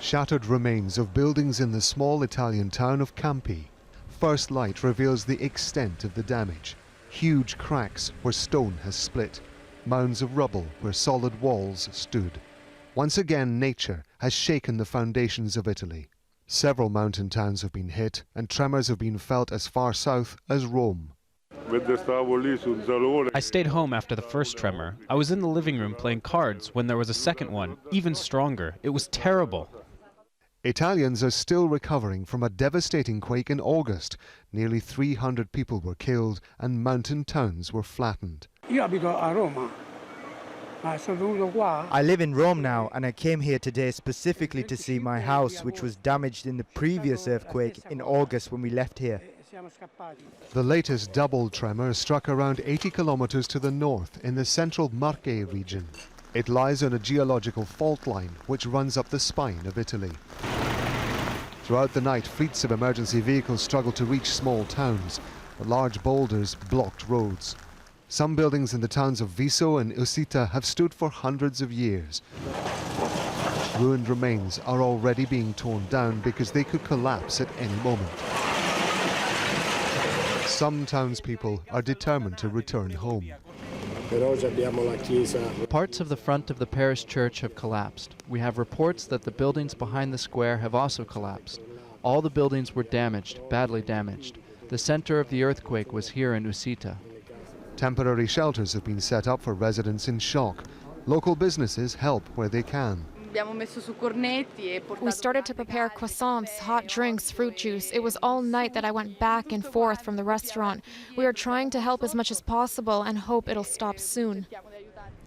Shattered remains of buildings in the small Italian town of Campi. First light reveals the extent of the damage. Huge cracks where stone has split. Mounds of rubble where solid walls stood. Once again, nature has shaken the foundations of Italy. Several mountain towns have been hit, and tremors have been felt as far south as Rome. I stayed home after the first tremor. I was in the living room playing cards when there was a second one, even stronger. It was terrible. Italians are still recovering from a devastating quake in August. Nearly 300 people were killed and mountain towns were flattened. I live in Rome now, and I came here today specifically to see my house, which was damaged in the previous earthquake in August when we left here. The latest double tremor struck around 80 kilometers to the north in the central Marche region. It lies on a geological fault line which runs up the spine of Italy. Throughout the night, fleets of emergency vehicles struggled to reach small towns. The large boulders blocked roads. Some buildings in the towns of Viso and Usita have stood for hundreds of years. Ruined remains are already being torn down because they could collapse at any moment. Some townspeople are determined to return home. Parts of the front of the parish church have collapsed. We have reports that the buildings behind the square have also collapsed. All the buildings were damaged, badly damaged. The center of the earthquake was here in Usita. Temporary shelters have been set up for residents in shock. Local businesses help where they can. We started to prepare croissants, hot drinks, fruit juice. It was all night that I went back and forth from the restaurant. We are trying to help as much as possible and hope it'll stop soon.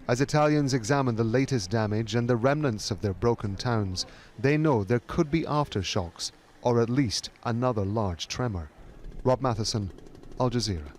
As Italians examine the latest damage and the remnants of their broken towns, they know there could be aftershocks, or at least another large tremor. Rob Matheson, Al Jazeera.